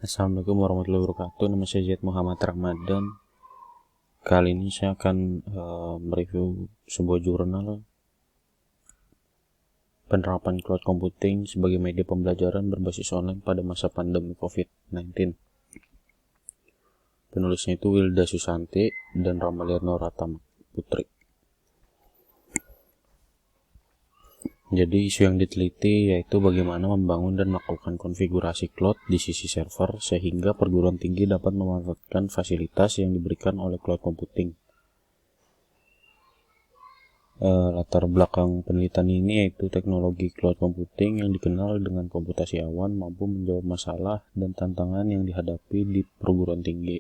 Assalamualaikum warahmatullahi wabarakatuh. Nama saya Zaid Muhammad Ramadan. Kali ini saya akan mereview sebuah jurnal penerapan cloud computing sebagai media pembelajaran berbasis online pada masa pandemi COVID-19. Penulisnya itu Wilda Susanti dan Ramaliano Ratama Putri. Jadi isu yang diteliti yaitu bagaimana membangun dan melakukan konfigurasi cloud di sisi server sehingga perguruan tinggi dapat memanfaatkan fasilitas yang diberikan oleh cloud computing. Latar belakang penelitian ini yaitu teknologi cloud computing yang dikenal dengan komputasi awan mampu menjawab masalah dan tantangan yang dihadapi di perguruan tinggi.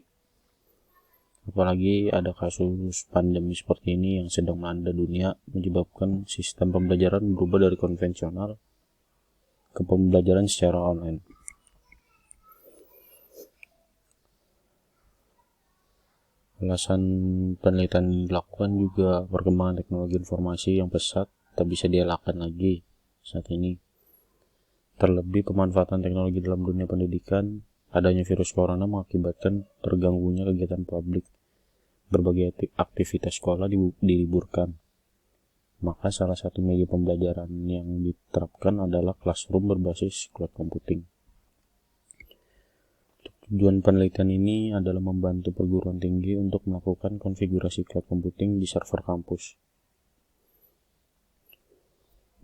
Apalagi ada kasus pandemi seperti ini yang sedang melanda dunia, menyebabkan sistem pembelajaran berubah dari konvensional ke pembelajaran secara online. Alasan penelitian dilakukan juga perkembangan teknologi informasi yang pesat tak bisa dielakkan lagi saat ini. Terlebih pemanfaatan teknologi dalam dunia pendidikan, adanya virus corona mengakibatkan terganggunya kegiatan publik. Berbagai aktivitas sekolah diliburkan. Maka salah satu media pembelajaran yang diterapkan adalah classroom berbasis cloud computing. Tujuan penelitian ini adalah membantu perguruan tinggi untuk melakukan konfigurasi cloud computing di server kampus.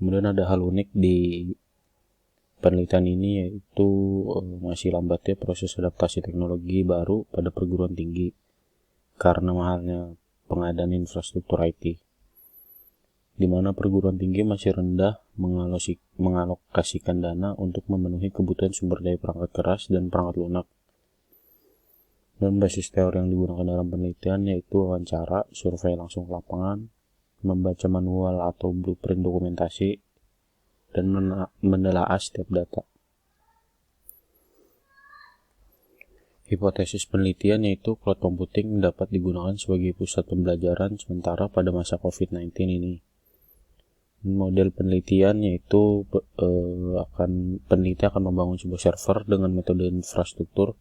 Kemudian ada hal unik di penelitian ini yaitu masih lambatnya proses adaptasi teknologi baru pada perguruan tinggi karena mahalnya pengadaan infrastruktur IT, di mana perguruan tinggi masih rendah mengalokasikan dana untuk memenuhi kebutuhan sumber daya perangkat keras dan perangkat lunak. Dan basis teori yang digunakan dalam penelitian yaitu wawancara, survei langsung ke lapangan, membaca manual atau blueprint dokumentasi, dan menelaah setiap data. Hipotesis penelitian yaitu cloud computing dapat digunakan sebagai pusat pembelajaran sementara pada masa COVID-19 ini. Model penelitian yaitu peneliti akan membangun sebuah server dengan metode infrastruktur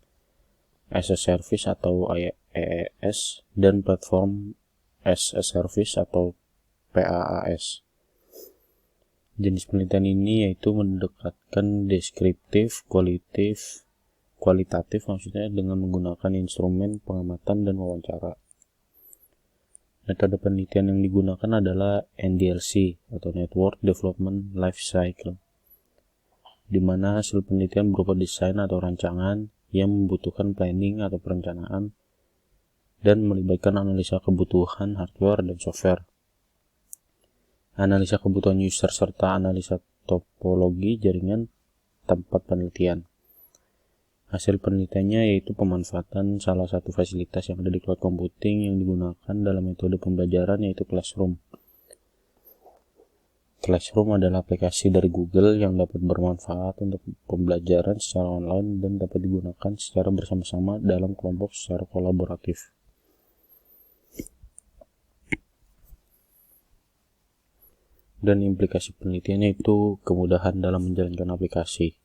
as a service atau IaaS dan platform as a service atau PaaS. Jenis penelitian ini yaitu mendekatkan deskriptif, kualitatif maksudnya dengan menggunakan instrumen pengamatan dan wawancara. Metode penelitian yang digunakan adalah NDLC atau Network Development Life Cycle, di mana hasil penelitian berupa desain atau rancangan yang membutuhkan planning atau perencanaan dan melibatkan analisa kebutuhan hardware dan software, analisa kebutuhan user serta analisa topologi jaringan tempat penelitian. Hasil penelitiannya yaitu pemanfaatan salah satu fasilitas yang ada di cloud computing yang digunakan dalam metode pembelajaran yaitu Classroom. Classroom adalah aplikasi dari Google yang dapat bermanfaat untuk pembelajaran secara online dan dapat digunakan secara bersama-sama dalam kelompok secara kolaboratif. Dan implikasi penelitiannya itu kemudahan dalam menjalankan aplikasi.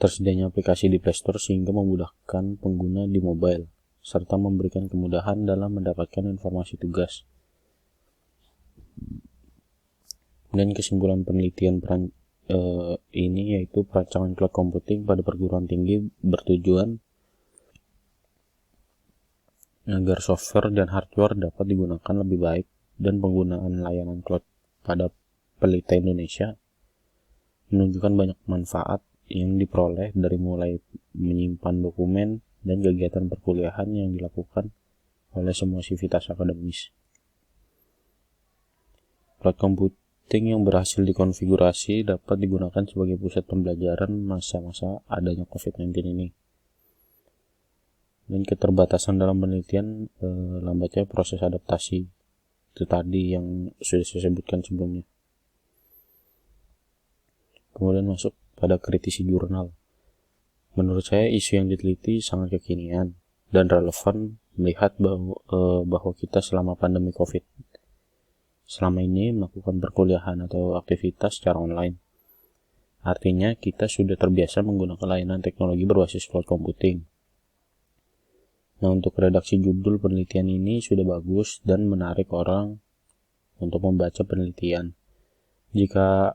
Tersedianya aplikasi di Play Store sehingga memudahkan pengguna di mobile, serta memberikan kemudahan dalam mendapatkan informasi tugas. Dan kesimpulan penelitian ini yaitu perancangan cloud computing pada perguruan tinggi bertujuan agar software dan hardware dapat digunakan lebih baik dan penggunaan layanan cloud pada pelita Indonesia menunjukkan banyak manfaat yang diperoleh dari mulai menyimpan dokumen dan kegiatan perkuliahan yang dilakukan oleh semua sivitas akademis. Cloud computing yang berhasil dikonfigurasi dapat digunakan sebagai pusat pembelajaran masa-masa adanya COVID-19 ini. Dan keterbatasan dalam penelitian lambatnya proses adaptasi itu tadi yang sudah saya sebutkan sebelumnya. Kemudian masuk pada kritisi jurnal. Menurut saya isu yang diteliti sangat kekinian dan relevan melihat bahwa kita selama pandemi COVID selama ini melakukan perkuliahan atau aktivitas secara online. Artinya kita sudah terbiasa menggunakan layanan teknologi berbasis cloud computing. Nah, untuk redaksi judul penelitian ini sudah bagus dan menarik orang untuk membaca penelitian. Jika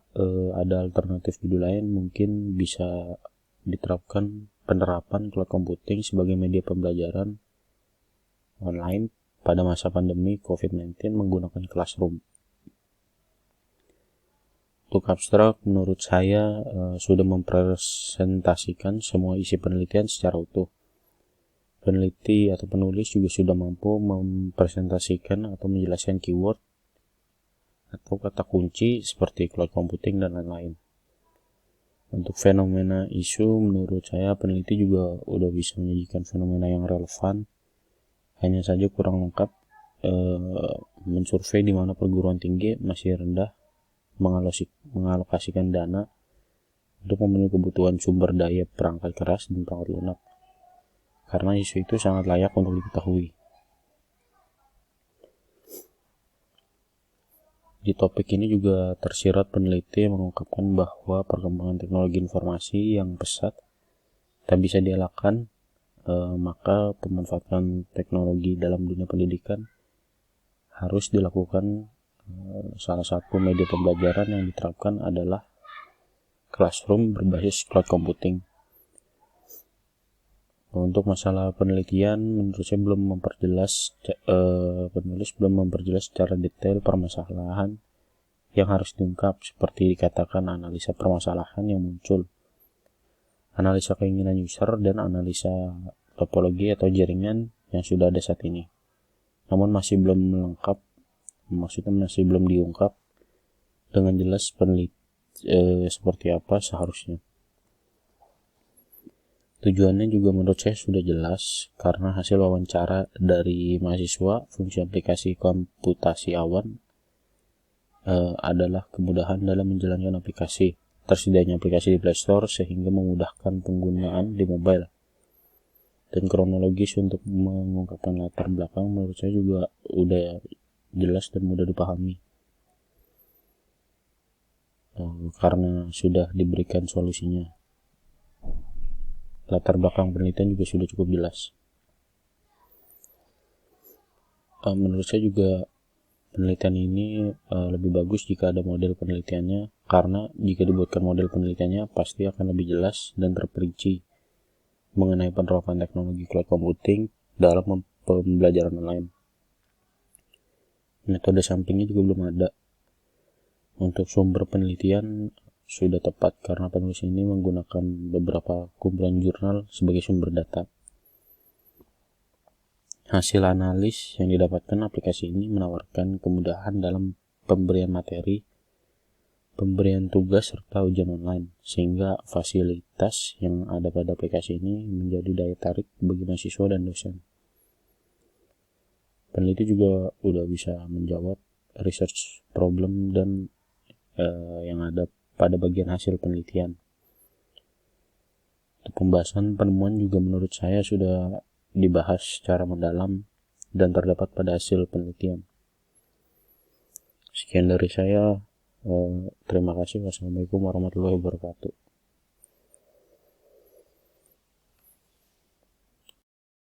ada alternatif judul lain, mungkin bisa diterapkan penerapan cloud computing sebagai media pembelajaran online pada masa pandemi COVID-19 menggunakan Classroom. Untuk abstrak, menurut saya sudah mempresentasikan semua isi penelitian secara utuh. Peneliti atau penulis juga sudah mampu mempresentasikan atau menjelaskan keyword atau kata kunci seperti cloud computing dan lain-lain. Untuk fenomena isu, menurut saya peneliti juga udah bisa menyajikan fenomena yang relevan. Hanya saja kurang lengkap mensurvei di mana perguruan tinggi masih rendah mengalokasikan dana untuk memenuhi kebutuhan sumber daya perangkat keras dan perangkat lunak, karena isu itu sangat layak untuk diketahui. Di topik ini juga tersirat peneliti mengungkapkan bahwa perkembangan teknologi informasi yang pesat tak bisa dielakkan, maka pemanfaatan teknologi dalam dunia pendidikan harus dilakukan. Salah satu media pembelajaran yang diterapkan adalah Classroom berbasis cloud computing. Untuk masalah penelitian, menurut saya penulis belum memperjelas secara detail permasalahan yang harus diungkap, seperti dikatakan analisa permasalahan yang muncul, analisa keinginan user, dan analisa topologi atau jaringan yang sudah ada saat ini. Namun masih belum lengkap, maksudnya masih belum diungkap dengan jelas seperti apa seharusnya. Tujuannya juga menurut saya sudah jelas, karena hasil wawancara dari mahasiswa fungsi aplikasi komputasi awan adalah kemudahan dalam menjalankan aplikasi. Tersedianya aplikasi di Play Store sehingga memudahkan penggunaan di mobile. Dan kronologis untuk mengungkapkan latar belakang menurut saya juga udah jelas dan mudah dipahami, karena sudah diberikan solusinya. Latar belakang penelitian juga sudah cukup jelas. Menurut saya juga penelitian ini lebih bagus jika ada model penelitiannya, karena jika dibuatkan model penelitiannya pasti akan lebih jelas dan terperinci mengenai penerapan teknologi cloud computing dalam pembelajaran online. Metode sampingnya juga belum ada. Untuk sumber penelitian sudah tepat karena penulis ini menggunakan beberapa kumpulan jurnal sebagai sumber data. Hasil analis yang didapatkan aplikasi ini menawarkan kemudahan dalam pemberian materi, pemberian tugas, serta ujian online, sehingga fasilitas yang ada pada aplikasi ini menjadi daya tarik bagi mahasiswa dan dosen. Peneliti juga udah bisa menjawab research problem dan yang ada pada bagian hasil penelitian. Untuk pembahasan penemuan juga menurut saya sudah dibahas secara mendalam dan terdapat pada hasil penelitian. Sekian dari saya. Terima kasih. Wassalamualaikum warahmatullahi wabarakatuh.